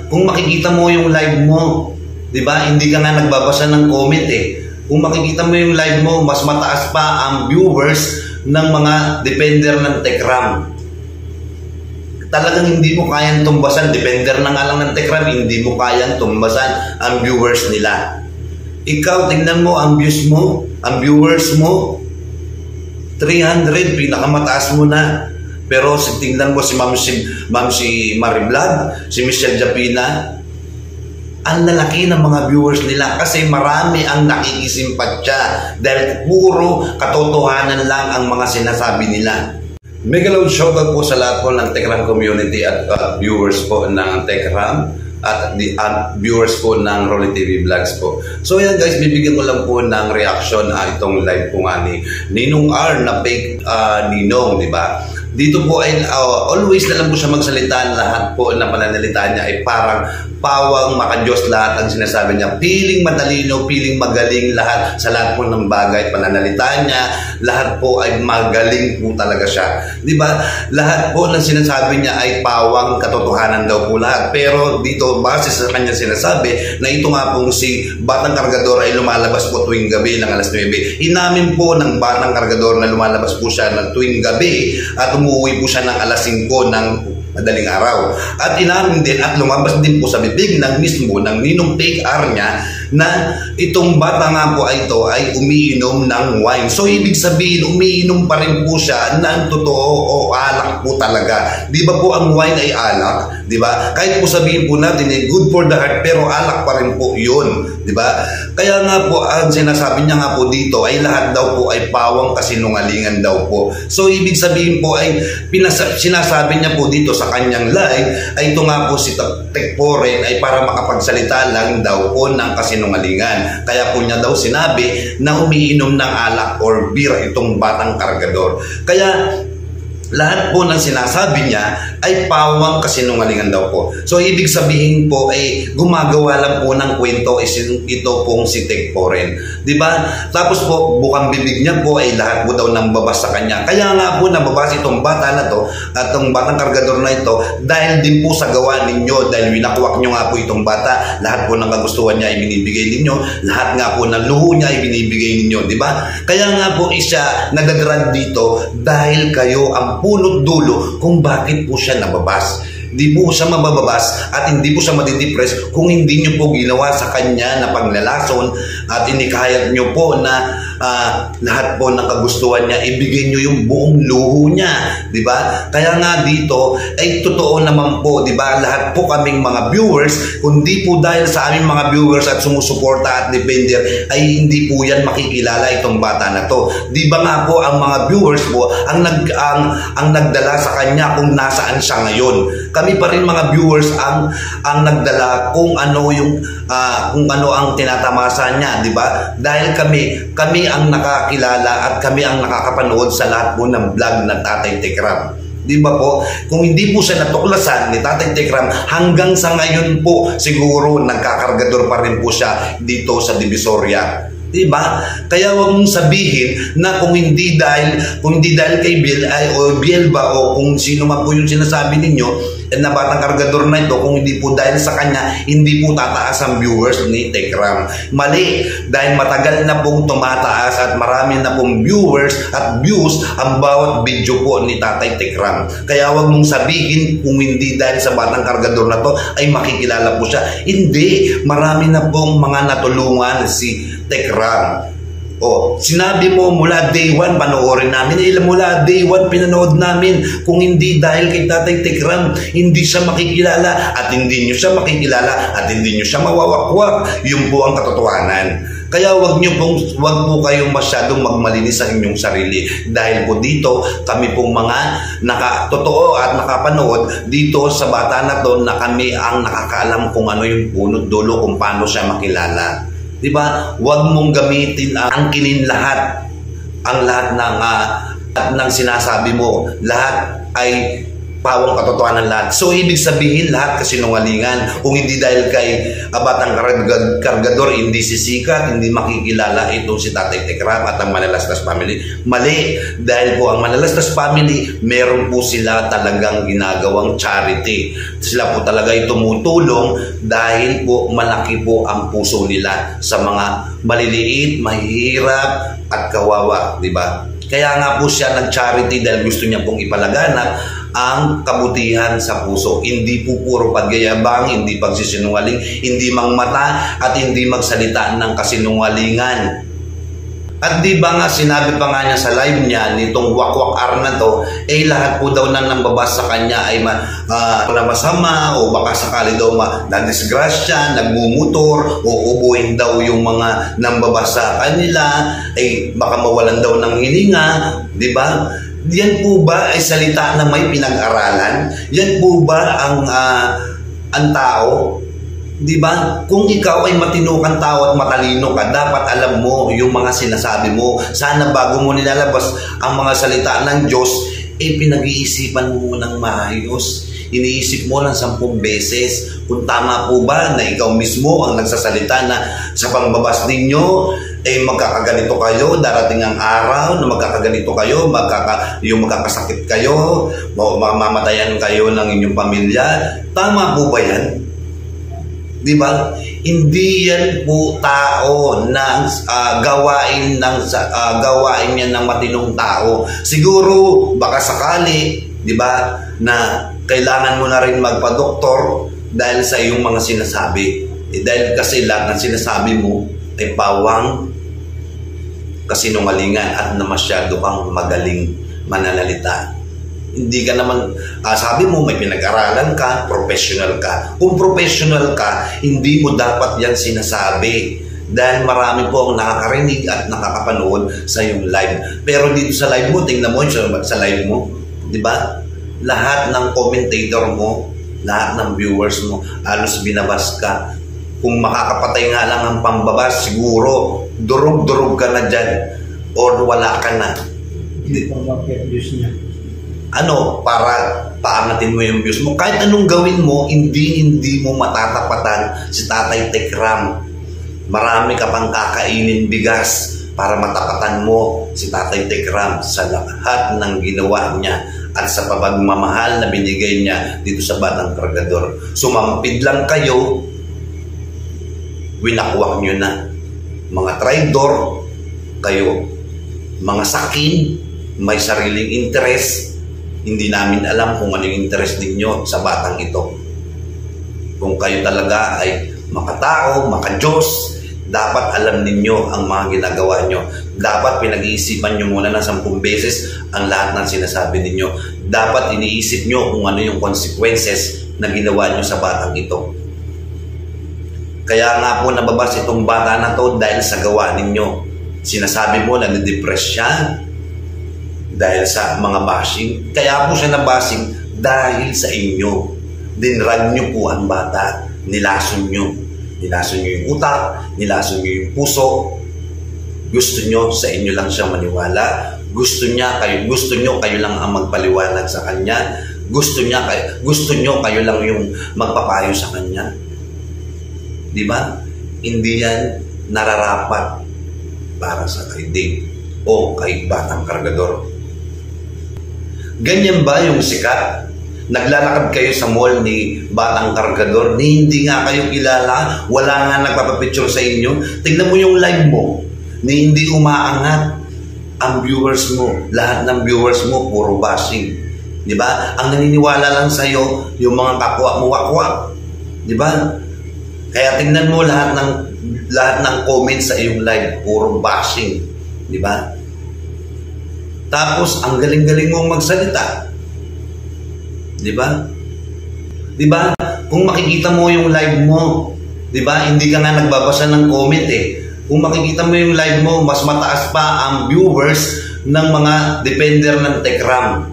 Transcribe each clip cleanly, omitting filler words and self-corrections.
Kung makikita mo yung live mo, di ba? Hindi ka nga nagbabasa ng comment eh. Kung makikita mo yung live mo, mas mataas pa ang viewers ng mga depender ng Tekram. Talagang hindi mo kayang tumbasan. Depender na nga lang ng Tekram, hindi mo kayang tumbasan ang viewers nila. Ikaw, tingnan mo ang views mo, ang viewers mo, 300, pinakamataas mo na. Pero tingnan mo si Ma'am si Marie Vlog, si Michelle Japina, ang lalaki ng mga viewers nila kasi marami ang nakikisimpatya dahil puro katotohanan lang ang mga sinasabi nila. Mega loud shoutout po sa lahat po ng Tekram community at viewers po ng Tekram at viewers po ng Rolly TV Vlogs po. So yan guys, bibigyan ko lang po ng reaction itong live po nga ni Ninong R na fake Ninong, di ba? Dito po ay always na lang po siya magsalita. Lahat po na pananalita niya ay parang pawang makadiyos lahat ang sinasabi niya. Piling matalino, piling magaling lahat sa lahat po ng bagay. Pananalita niya, lahat po ay magaling po talaga siya. Di ba? Lahat po ng sinasabi niya ay pawang katotohanan daw po lahat. Pero dito, base sa kanya sinasabi, na ito nga pong si Batang Kargador ay lumalabas po tuwing gabi ng alas 9. Inamin po ng Batang Kargador na lumalabas po siya ng tuwing gabi at umuwi po siya ng alas 5 ng madaling araw. At inamin din at lumabas din po sa bibig ng mismo ng Ninong Fake R niya na itong bata nga po ay ito ay umiinom ng wine. So ibig sabihin, umiinom pa rin po siya ng totoo o alak po talaga. Di ba po ang wine ay alak? Di ba? Kahit po sabihin po natin ay good for the heart, pero alak pa rin po yun. Di ba? Kaya nga po, ang sinasabi niya nga po dito ay lahat daw po ay pawang kasinungalingan daw po. So ibig sabihin po ay sinasabi niya po dito sa kanyang live ay ito nga po si Tekporen ay para makapagsalita lang daw po ng kasinungalingan. Kaya po niya daw sinabi na umiinom ng alak or beer itong Batang Kargador. Kaya lahat po ng sinasabi niya ay pawang kasinungalingan daw po. So ibig sabihin po ay gumagawa lang po ng kwento ito pong si Tekporen. Di ba? Tapos po bukang bibig niya po ay lahat po daw nang babas sa kanya. Kaya nga po nababas itong bata na to at itong Batang Kargador na ito dahil din po sa gawa ninyo, dahil winakuwak nyo nga po itong bata. Lahat po ng kagustuhan niya ay binibigay ninyo. Lahat nga po ng luho niya ay binibigay ninyo. Di ba? Kaya nga po siya nagagrad dito dahil kayo ang punot dulo kung bakit po siya nababas. Hindi po siya mabababas at hindi po siya madidepress kung hindi nyo po ginawa sa kanya na paglalason at inikayat nyo po na lahat po ng kagustuhan niya, ibigay nyo yung buong luho niya, di ba? Kaya nga dito ay totoo naman po, di ba? Lahat po kaming mga viewers, kundi po dahil sa aming mga viewers at sumusuporta at defender ay hindi po yan makikilala itong bata na to. Di ba nga po ang mga viewers po ang nagdala sa kanya kung nasaan siya ngayon. Kami pa rin mga viewers ang nagdala kung ano yung kung ano ang tinatamasa niya, di ba? Dahil kami ang nakakilala at kami ang nakakapanood sa lahat po ng vlog ng Tatay Tekram. Di ba po? Kung hindi po siya natuklasan ni Tatay Tekram, hanggang sa ngayon po siguro nagkakargador pa rin po siya dito sa Divisoria. Diba? Kaya wag mong sabihin na kung hindi dahil kay Biel o Biel ba o kung sino man po yung sinasabi ninyo na Batang Kargador na ito, kung hindi po dahil sa kanya, hindi po tataas ang viewers ni Tekram. Mali, dahil matagal na pong tumataas at marami na pong viewers at views ang bawat video po ni Tatay Tekram. Kaya wag mong sabihin kung hindi dahil sa Batang Kargador na to ay makikilala po siya. Hindi, marami na pong mga natulungan si Tekram. O, sinabi mo mula day 1, panoorin namin. Mula day 1, pinanood namin. Kung hindi dahil kay Tatay Tekram, hindi siya makikilala at hindi nyo siya makikilala at hindi nyo siya mawawakwak. Yun po ang katotohanan. Kaya wag po kayong masyadong magmalinis sa inyong sarili. Dahil po dito, kami pong mga nakatotoo at nakapanood dito sa bata na to na kami ang nakakaalam kung ano yung punot dulo, kung paano siya makilala. Diba? Huwag mong gamitin angkinin lahat. Ang lahat ng sinasabi mo, lahat ay pawang katotohanan lahat. So, ibig sabihin lahat kasinungalingan. Kung hindi dahil kay Batang Kargador, hindi sisikat, hindi makikilala itong si Tatay Tekram at ang Manalastas Family. Mali. Dahil po ang Manalastas Family, meron po sila talagang ginagawang charity. Sila po talaga tumutulong dahil po malaki po ang puso nila sa mga maliliit, mahihirap at kawawa, di ba? Kaya nga po siya nag-charity dahil gusto niya pong ipalaganap ang kabutihan sa puso. Hindi po puro pagyayabang, hindi pagsisinungaling, hindi mangmata at hindi magsalita ng kasinungalingan. At di ba nga sinabi pa nga niya sa live niya nitong wakwak na to, lahat po daw na nambabasa sa kanya ay masama o baka sakali daw na-disgrasya, nagmumotor o ubuhin daw yung mga nambabasa sa kanila, baka mawalan daw ng hininga, di ba? Yan po ba ay salita na may pinag-aralan? Yan po ba ang tao? Di ba? Kung ikaw ay matino kang tao at matalino ka, dapat alam mo yung mga sinasabi mo. Sana bago mo nilalabas ang mga salita ng Diyos, pinag-iisipan mo ng maayos. Iniisip mo lang 10 beses kung tama po ba na ikaw mismo ang nagsasalita na sa pangbabas ninyo, magkakaganito kayo, darating ang araw na magkakaganito kayo, yung magkakasakit kayo, mamamatayan kayo ng inyong pamilya. Tama po ba yan? Di ba? Hindi yan po tao na gawain niya ng matinong tao. Siguro baka sakali, di ba, na kailangan mo na rin magpa-doktor dahil sa iyong mga sinasabi. Dahil kasi lahat ng sinasabi mo ay pawang kasinungalingan at na masyado kang magaling mananalita. Hindi ka naman, sabi mo may pinag-aralan ka, professional ka. Kung professional ka, hindi mo dapat yan sinasabi. Dahil marami po ang nakakarinig at nakakapanood sa iyong live. Pero dito sa live mo, tingnan mo sa live mo, di ba? Lahat ng commentator mo, lahat ng viewers mo, halos binabas ka. Kung makakapatay nga lang ang pambabas, siguro, durog-durog ka na dyan. Or wala ka na. Hindi pa views niya. Para paangatin mo yung views mo. Kahit anong gawin mo, hindi mo matatapatan si Tatay Tekram. Marami ka pang kakainin bigas para matapatan mo si Tatay Tekram sa lahat ng ginawa niya at sa pagmamahal na binigay niya dito sa Batang Kargador. Sumampid lang kayo, winakwak nyo na. Mga traidor kayo, mga sakin, may sariling interest. Hindi namin alam kung anong interest ninyo sa batang ito. Kung kayo talaga ay makatao, makadiyos, dapat alam ninyo ang mga ginagawa nyo. Dapat pinag-iisipan nyo muna ng 10 beses ang lahat ng sinasabi ninyo. Dapat iniisip nyo kung ano yung consequences na ginawa nyo sa batang ito. Kaya nga po nababas itong bata na to dahil sa gawa ninyo. Sinasabi mo na na-depress siya dahil sa mga bashing. Kaya po siya na-bashing dahil sa inyo. Dinrag nyo po ang bata. Nilason nyo. Nilason nyo yung utak. Nilason nyo yung puso. Gusto nyo sa inyo lang siya maniwala. Gusto nyo kayo lang ang magpaliwanag sa kanya. Gusto nyo kayo lang yung magpapayo sa kanya. Di ba? Hindi yan nararapat para sa kay Dave o kay Batang Kargador. Ganyan ba yung sikat? Naglalakad kayo sa mall ni Batang Kargador, ni hindi nga kayo kilala, wala nga nagpapapicture sa inyo. Tignan mo yung live mo, ni hindi umaangat ang viewers mo. Lahat ng viewers mo, puro bashing. Di ba? Ang naniniwala lang sa'yo, yung mga kapwa mo wakwak. Di ba? Kaya tingnan mo lahat ng comments sa iyong live, puro bashing. Di ba? Tapos, ang galing-galing mong magsalita. Di ba? Di ba? Kung makikita mo yung live mo, di ba? Hindi ka nga nagbabasa ng comment eh. Kung makikita mo yung live mo, mas mataas pa ang viewers ng mga depender ng Tekram.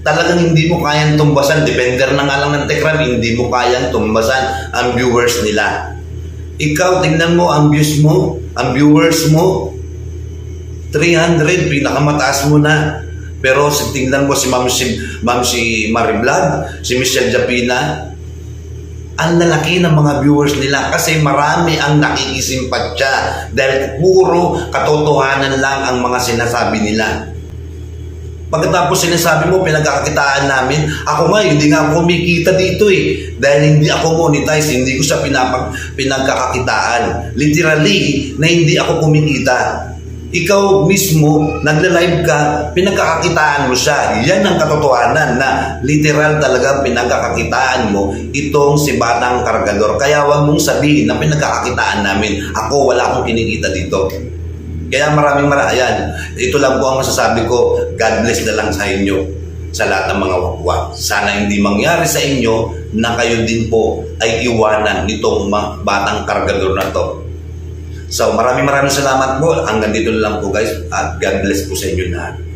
Talagang hindi mo kayang tumbasan. Depender na nga lang ng Tekram, hindi mo kayang tumbasan ang viewers nila. Ikaw, tingnan mo ang views mo, ang viewers mo, 300, pinakamataas mo na. Pero tingnan mo si Ma'am si Marie Vlog, si Michelle Japina, ang lalaki ng mga viewers nila kasi marami ang nakikisimpatya dahil puro katotohanan lang ang mga sinasabi nila. Pagkatapos sinasabi mo, pinagkakakitaan namin, ako nga, hindi nga ako kumikita dito eh. Dahil hindi ako monetize, hindi ko siya pinagkakakitaan. Literally, na hindi ako kumikita. Ikaw mismo, nagla-live ka, pinagkakakitaan mo siya. Yan ang katotohanan na literal talaga pinagkakakitaan mo itong si Batang Kargador. Kaya wag mong sabihin na pinagkakakitaan namin. Ako, wala akong kinikita dito. Kaya maraming ayan. Ito lang po ang masasabi ko. God bless na lang sa inyo sa lahat ng mga wakwak. Sana hindi mangyari sa inyo na kayo din po ay iwanan nitong Batang Kargador na to. So maraming salamat po. Hanggang dito na lang po guys. At God bless po sa inyo lahat.